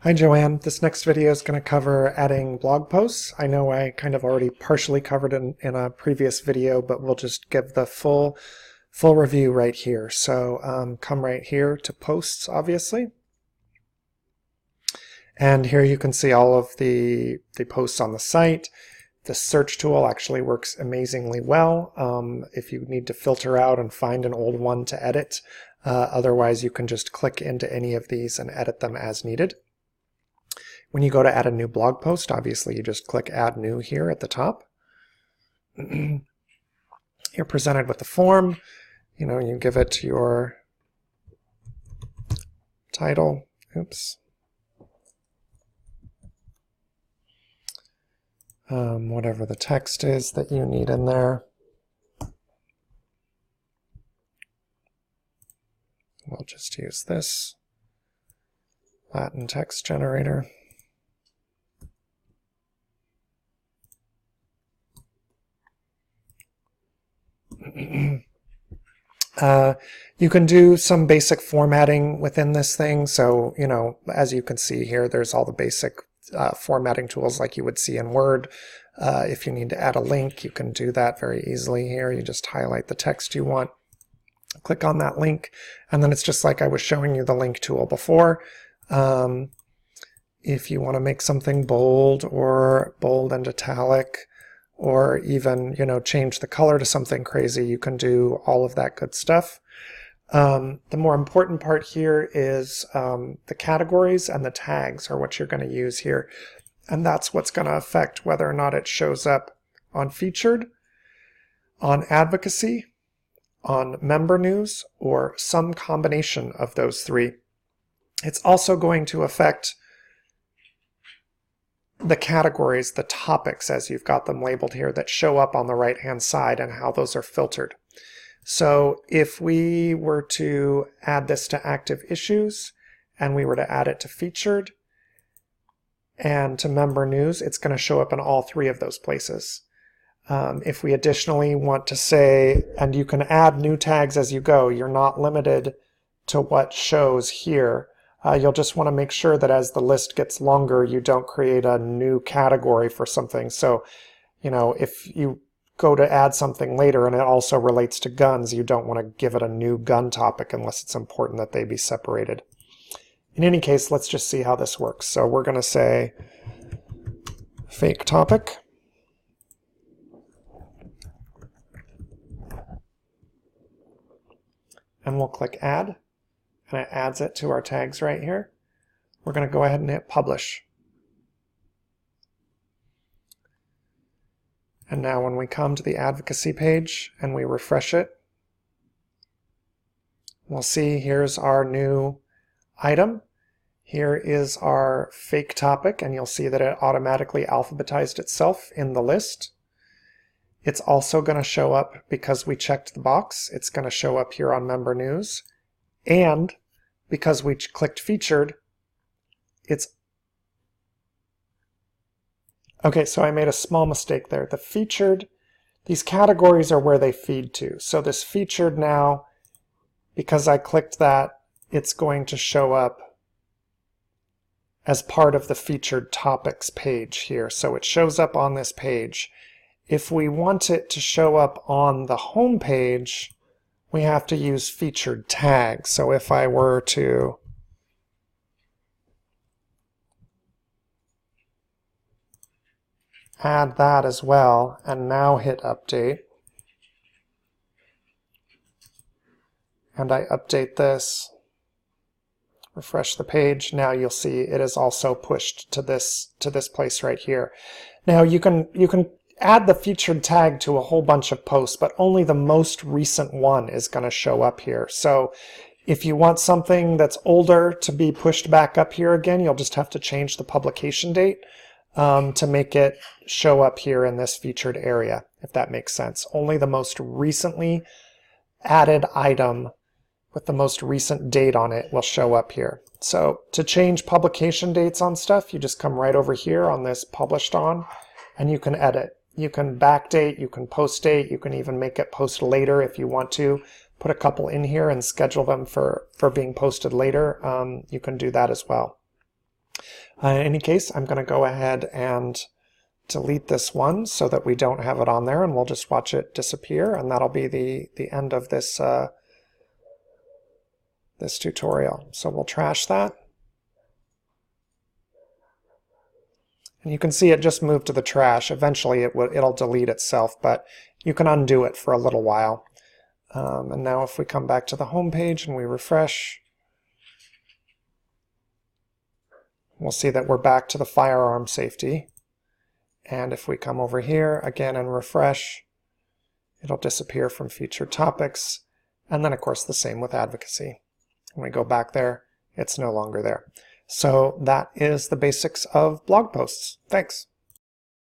Hi Joanne, this next video is going to cover adding blog posts. I know I kind of already partially covered in a previous video, but we'll just give the full review right here. So come right here to posts, obviously. And here you can see all of the posts on the site. The search tool actually works amazingly well if you need to filter out and find an old one to edit. Otherwise, you can just click into any of these and edit them as needed. When you go to add a new blog post, obviously you just click Add New here at the top. You're presented with the form. You give it your title. Oops. Whatever the text is that you need in there. We'll just use this Latin text generator. You can do some basic formatting within this thing. So, as you can see here, there's all the basic formatting tools like you would see in Word. If you need to add a link, you can do that very easily here. You just highlight the text you want, click on that link, and then it's just like I was showing you the link tool before. If you want to make something bold or bold and italic, or even, change the color to something crazy, you can do all of that good stuff. The more important part here is the categories and the tags are what you're going to use here. And that's what's going to affect whether or not it shows up on Featured, on Advocacy, on Member News, or some combination of those three. It's also going to affect the categories, the topics, as you've got them labeled here, that show up on the right-hand side and how those are filtered. So if we were to add this to active issues and we were to add it to featured and to member news, it's going to show up in all three of those places. If we additionally want to say, and you can add new tags as you go, you're not limited to what shows here. You'll just want to make sure that as the list gets longer, you don't create a new category for something. So, if you go to add something later and it also relates to guns, you don't want to give it a new gun topic unless it's important that they be separated. In any case, let's just see how this works. So we're going to say fake topic. And we'll click add. And it adds it to our tags right here. We're going to go ahead and hit publish. And now when we come to the advocacy page and we refresh it, we'll see here's our new item. Here is our fake topic, and you'll see that it automatically alphabetized itself in the list. It's also going to show up, because we checked the box, it's going to show up here on Member News. And because we clicked featured, it's okay. So I made a small mistake there. The featured, these categories are where they feed to. So this featured now, because I clicked that, it's going to show up as part of the featured topics page here. So it shows up on this page. If we want it to show up on the home page, we have to use featured tags. So if I were to add that as well, and now hit update, and I update this, refresh the page, now you'll see it is also pushed to this place right here. Now you can add the featured tag to a whole bunch of posts, but only the most recent one is going to show up here. So if you want something that's older to be pushed back up here again, you'll just have to change the publication date to make it show up here in this featured area, if that makes sense. Only the most recently added item with the most recent date on it will show up here. So to change publication dates on stuff, you just come right over here on this published on, and you can edit. You can backdate, you can post date, you can even make it post later if you want to. Put a couple in here and schedule them for being posted later. You can do that as well. In any case, I'm going to go ahead and delete this one so that we don't have it on there, and we'll just watch it disappear, and that'll be the end of this this tutorial. So we'll trash that. And you can see it just moved to the trash. Eventually it'll delete itself, but you can undo it for a little while. And now if we come back to the home page and we refresh, we'll see that we're back to the firearm safety. And if we come over here again and refresh, it'll disappear from featured topics. And then of course the same with advocacy. When we go back there, it's no longer there. So that is the basics of blog posts. Thanks.